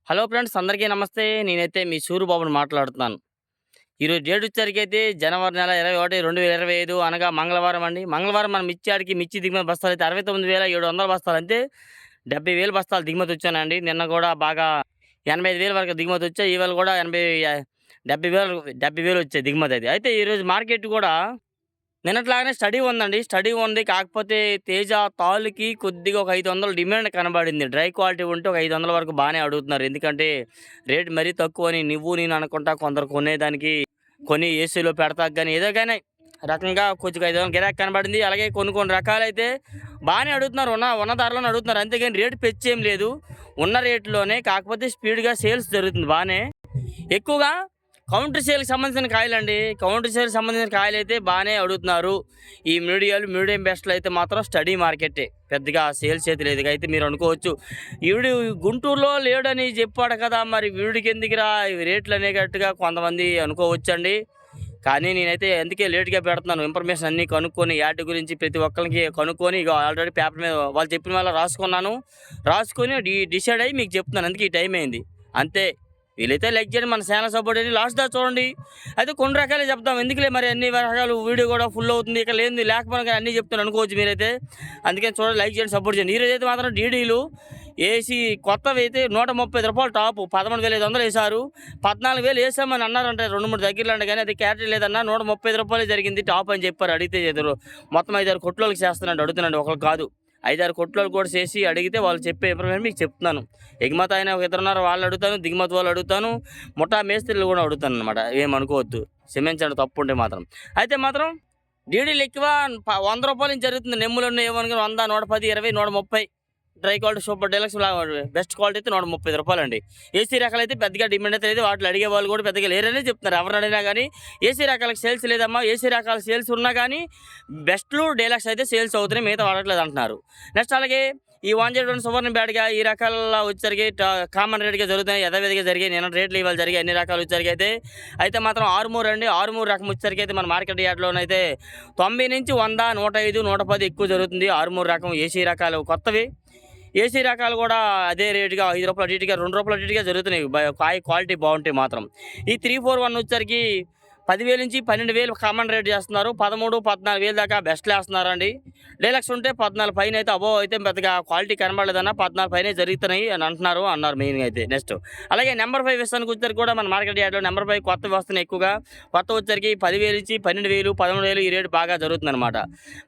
Hello friends, అందరికీ నమస్తే. నేనైతే మీ సూరిబాబుని మాట్లాడుతున్నాను. ఈరోజు డేట్ వచ్చేసరికైతే జనవరి నెల 21, 2025 అనగా మంగళవారం అండి. మంగళవారం మన మిర్చి దిగుమతి బస్తాలైతే 69,700 బస్తాలు, అంతే 70,000 బస్తాలు దిగుమతి వచ్చానండి. నిన్న కూడా బాగా 85,000 వరకు దిగుమతి వచ్చాయి. ఈవేళ కూడా 70,000 వచ్చాయి దిగుమతి అయితే. అయితే ఈరోజు మార్కెట్ కూడా నిన్నట్లాగానే స్టడీ ఉందండి. స్టడీ ఉంది. కాకపోతే తేజ తాలుకి కొద్దిగా ఒక 500 డిమాండ్ కనబడింది. డ్రై క్వాలిటీ ఉంటే ఒక 500 వరకు బాగానే అడుగుతున్నారు. ఎందుకంటే రేట్ మరీ తక్కువని నేను అనుకుంటా, కొందరు కొనేదానికి కొని ఏసీలో పెడతాక కానీ ఏదో కానీ రకంగా కొంచెం 500 గిరాకీ కనబడింది. అలాగే కొన్ని రకాలైతే బాగానే అడుగుతున్నారు. ఉన్న ధరలోనే అడుగుతున్నారు. అంతేగాని రేటు పెంచేం లేదు. ఉన్న రేటులోనే, కాకపోతే స్పీడ్గా సేల్స్ జరుగుతుంది బాగానే. ఎక్కువగా కౌంటర్ సేల్కి సంబంధించిన కాయలండి. కౌంటర్ సేల్కి సంబంధించిన కాయలు అయితే బాగానే అడుగుతున్నారు. ఈ మీడియం బెస్ట్లు అయితే మాత్రం స్టడీ మార్కెటే, పెద్దగా సేల్స్ అయితే లేదు. అయితే మీరు అనుకోవచ్చు, వీడు గుంటూరులో లేడని చెప్పాడు కదా, మరి వీడికి ఎందుకురా రేట్లు అనేటట్టుగా కొంతమంది అనుకోవచ్చండి. కానీ నేనైతే అందుకే లేట్గా పెడుతున్నాను. ఇన్ఫర్మేషన్ అన్నీ కనుక్కొని, యాడ్ గురించి ప్రతి ఒక్కరికి కనుక్కొని ఇక ఆల్రెడీ పేపర్ మీద వాళ్ళు చెప్పిన వల్ల రాసుకొని డిసైడ్ అయ్యి మీకు చెప్తున్నాను. అందుకే ఈ టైం అయింది అంతే. వీలైతే లైక్ చేయండి, మన ఛానల్ సపోర్ట్ చేయండి, లాస్ట్ దాకా చూడండి. అయితే కొన్ని రకాలే చెప్తాం, ఎందుకులే మరి అన్ని రకాలు వీడియో కూడా ఫుల్ అవుతుంది, ఇక లేకపోయినా అన్నీ చెప్తాను అనుకోవచ్చు మీరైతే. అందుకని చూడండి, లైక్ చేయండి, సపోర్ట్ చేయండి. ఈరోజు అయితే మాత్రం డీడీలు ఏసీ కొత్తవి అయితే 130 రూపాయలు టాపు 11,500 వేశారు. 14,000 వేసామని అన్నారంటే 2-3 దగ్గరలో అంటే, కానీ అది క్యారెట్ లేదన్నా 135 రూపాయలు జరిగింది టాప్ అని చెప్పారు. అడిగితే చేద్దరు మొత్తం 5-6 కొట్లోకి చేస్తున్నాడు, అడుగుతున్నాడు. ఒకరు కాదు, 5-6 కొట్లోకి కూడా చేసి అడిగితే వాళ్ళు చెప్పే ఇన్ఫర్మేషన్ మీకు చెప్తున్నాను. ఎగుమతి అయిన ఒక ఇద్దరున్నారు, వాళ్ళు అడుగుతాను, దిగుమతి వాళ్ళు అడుగుతాను, ముఠా మేస్త్రీలు కూడా అడుగుతాను అనమాట. ఏమనుకోవద్దు, క్షమించండి తప్పు ఉంటే మాత్రం. అయితే మాత్రం డీడీలు ఎక్కువ 100 రూపాయల నుంచి జరుగుతుంది. నెమ్ములు ఉన్నాయి ఏమనుకుని 100, 110, 20, 130. Dry quality super deluxe best quality అయితే 135 రూపాయలు అండి. ఏసీ రకాలు అయితే పెద్దగా డిమాండ్ అయితే లేదు. వాటిలో అడిగే వాళ్ళు కూడా పెద్దగా లేరనే చెప్తున్నారు. ఎవరు అడిగినా కానీ ఏసీ రకాలకు సేల్స్ లేదమ్మా, ఏసీ రకాల సేల్స్ ఉన్నా కానీ బెస్ట్లు డెలక్స్ అయితే సేల్స్ అవుతున్నాయి, మిగతా వాడట్లేదు అంటున్నారు. నెక్స్ట్ అలాగే ఈ 101 సువర్ణ బ్యాడ్గా ఈ రకాల వచ్చరికి కామన్ రేట్గా జరుగుతున్నాయి, యథావిధిగా జరిగాయి. నిన్న రేట్లు ఇవాళ జరిగాయి, అన్ని రకాలు వచ్చరికి అయితే మాత్రం ఆరుమూరు అండి. ఆరుమూరు రకం వచ్చరికి అయితే మన మార్కెట్ యార్డ్లోనైతే 90 నుంచి 100, 105, 110 ఎక్కువ జరుగుతుంది. ఆరుమూరు రకం ఏసీ రకాలు కొత్తవి. ఏసీ రకాలు కూడా అదే రేటుగా 5 రూపాయలు అటు ఇటుగా, 2 రూపాయలు అటు ఇటుగా జరుగుతున్నాయి. కాయ క్వాలిటీ బాగుంటాయి మాత్రం. ఈ 341 వచ్చరికి 10,000 నుంచి 12,000 కామన్ రేట్ చేస్తున్నారు. 13, 14,000 దాకా బెస్ట్లు వేస్తున్నారండి. డీలక్స్ ఉంటే 14 పైన అయితే అబోవ్ అయితే పెద్దగా క్వాలిటీ కనబడలేదన్న, 14 పైన జరుగుతున్నాయి అని అన్నారు మెయిన్గా అయితే. నెక్స్ట్ అలాగే నెంబర్ 5 విషయానికి వచ్చరికి కూడా మన మార్కెట్ యార్డ్లో నెంబర్ 5 కొత్తవి వస్తున్నాయి ఎక్కువగా. కొత్త వచ్చరికి 10,000 నుంచి 12,000, 13,000 ఈ రేటు బాగా జరుగుతుంది అనమాట.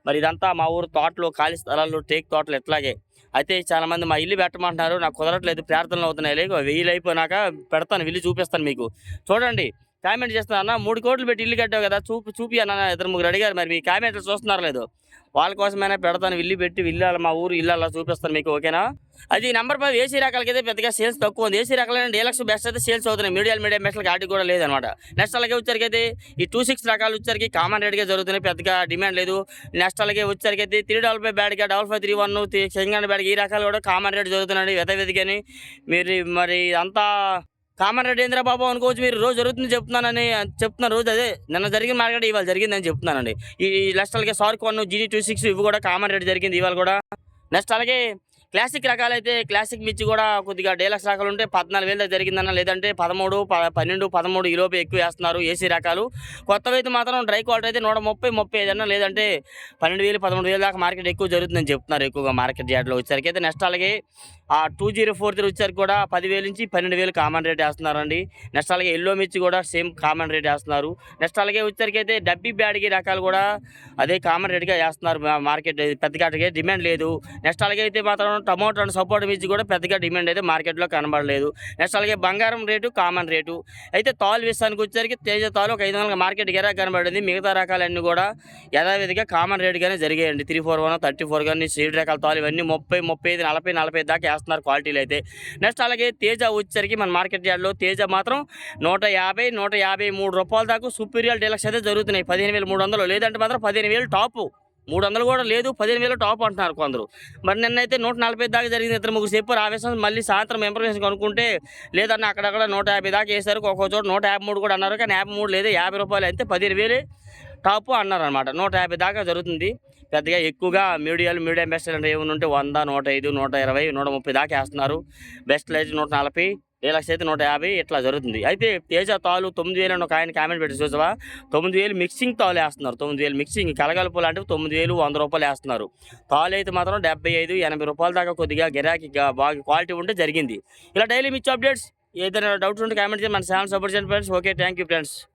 మరి ఇదంతా మా ఊరు తోటలు, ఖాళీ స్థలాలు, టేక్ తోటలు ఎట్లాగే. అయితే చాలామంది మా ఇల్లు పెట్టమంటున్నారు, నాకు కుదరట్లేదు, ప్రార్థనలు అవుతున్నాయి. లేక 1000 అయిపోయినాక పెడతాను, ఇల్లు చూపిస్తాను మీకు. చూడండి, కామెంట్ చేస్తాను అన్న, 3 కోట్లు పెట్టి ఇల్లు కట్టావు కదా, చూపి అన్న 2-3 అడిగారు. మరి మీ కామెంట్లు చూస్తున్నారు లేదు, వాళ్ళ కోసమైనా పెడతాను, ఇల్లు పెట్టి మా ఊరు ఇల్లు అలా చూపిస్తాను మీకు, ఓకేనా. అది నెంబర్ 5 ఏసీ రకాలకి అయితే పెద్దగా సేల్స్ తక్కువ ఉంది. ఏసీ రకాలైన డీలక్స్ బెస్ట్ అయితే సేల్స్ అవుతున్నాయి. మీడియం బెస్ట్లకి ఆటికి కూడా లేదనమాట. నెక్స్ట్ అలాగే వచ్చరికి అయితే ఈ 26 రకాలు వచ్చరికి కామన్ రేట్గా జరుగుతున్నాయి, పెద్దగా డిమాండ్ లేదు. నెక్స్ట్ అలాగే వచ్చరికి అయితే 355 బ్యాడ్గా 5531 చెంగన్ బ్యాడ్గా ఈ రకాలు కూడా కామన్ రేట్ జరుగుతున్నాయి యథావిధిగాని. మీరు మరి అంతా కామన్ రేట్ ఏంద్రా బాబు అనుకోవచ్చు మీరు. రోజు జరుగుతుంది చెప్తున్నాను రోజు అదే. నిన్న జరిగిన మార్కెట్ ఇవాళ జరిగిందని చెప్తున్నానండి. ఈ నెక్స్ట్ అలాగే సార్క్ 1, GD26 ఇవి కూడా కామన్ రేట్ జరిగింది ఇవాళ కూడా. నెక్స్ట్ అలాగే క్లాసిక్ రకాలైతే క్లాసిక్ మిర్చి కూడా కొద్దిగా డీలక్స్ రకాలు ఉంటే 14,000 దాకా జరిగిందన్న, లేదంటే 13, 12, 13 ఈ లోపు ఎక్కువ వేస్తున్నారు ఏసీ రకాలు. కొత్తవి అయితే మాత్రం డ్రై క్వాలిటీ అయితే 130, 35 అన్న, లేదంటే 12,000, 13,000 దాకా మార్కెట్ ఎక్కువ జరుగుతుందని చెప్తున్నారు ఎక్కువగా మార్కెట్ యార్డ్లో వచ్చరికి అయితే. నెక్స్ట్ అలాగే 2043 వచ్చరికి కూడా 10,000 నుంచి 12,000 కామన్ రేట్ వేస్తున్నారండి. నెక్స్ట్ అలాగే ఎల్లో మిర్చి కూడా సేమ్ కామన్ రేట్ వేస్తున్నారు. నెక్స్ట్ అలాగే వచ్చరికి అయితే డబ్బీ బ్యాడ్కి రకాలు కూడా అదే కామన్ రేట్గా వేస్తున్నారు. మార్కెట్ పెద్దగా డిమాండ్ లేదు. నెక్స్ట్ అలాగే అయితే మాత్రం టమోటా అండ్ సపోర్ట్ మిర్చి కూడా పెద్దగా డిమాండ్ అయితే మార్కెట్లో కనబడలేదు. నెక్స్ట్ అలాగే బంగారం రేటు కామన్ రేటు. అయితే తాలు విషయానికి వచ్చరికి తేజ తాలు ఒక 500 మార్కెట్ గిరా కనబడింది. మిగతా రకాలన్నీ కూడా యథావిధిగా కామన్ రేటుగానే జరిగాయండి. 341, 34 కానీ సీడ్ రకాల తాలు ఇవన్నీ 30, 35, 40, 40 దాకా వేస్తున్నారు క్వాలిటీలు అయితే. నెక్స్ట్ అలాగే తేజ వచ్చరికి మన మార్కెట్ యార్డ్లో తేజ మాత్రం 150, 153 రూపాయల దాకా సుపీరియర్ డీలక్స్ అయితే జరుగుతున్నాయి. 15,300, లేదంటే మాత్రం 15,000 టాపు. 300 కూడా లేదు, 15,000 టాప్ అంటున్నారు కొందరు. మరి నిన్నైతే 140 దాకా జరిగింది. 2-3 చెప్పారు ఆవేశం. మళ్ళీ సాయంత్రం ఇన్ఫర్మేషన్ కనుక్కుంటే లేదన్న అక్కడక్కడ 150 దాకా వేశారు. ఒక్కో చోట 153 కూడా అన్నారు. కానీ 53 లేదు, 50 రూపాయలు అయితే 15,000 టాపు అన్నారు అనమాట. 150 దాకా జరుగుతుంది. పెద్దగా ఎక్కువగా మీడియం బెస్ట్ అంటే ఏమైనా ఉంటే 100, 105, 120, 130 దాకా వేస్తున్నారు. బెస్ట్లు అయితే 140. డీలక్స్ అయితే 150 ఇట్లా జరుగుతుంది. అయితే తేజ తాలు 9,000 అని ఒక ఆయన కామెంట్ పెట్టి చూసావా? 9,000 మిక్సింగ్ తాలు వేస్తున్నారు. 9,000 మిక్సింగ్ కలగలుపు లాంటివి 9,000 రూ. 100 వేస్తున్నారు. తాలు అయితే మాత్రం 75, 80 రూపాయల దాకా కొద్దిగా గిరాకీ బాగా క్వాలిటీ ఉంటే జరిగింది. ఇలా డైలీ మిర్చి అప్డేట్స్ ఏదైనా డౌట్స్ ఉంటే కామెంట్ చేయండి. మన ఛానల్ సపోర్ట్ చేయండి friends. Okay, thank you friends.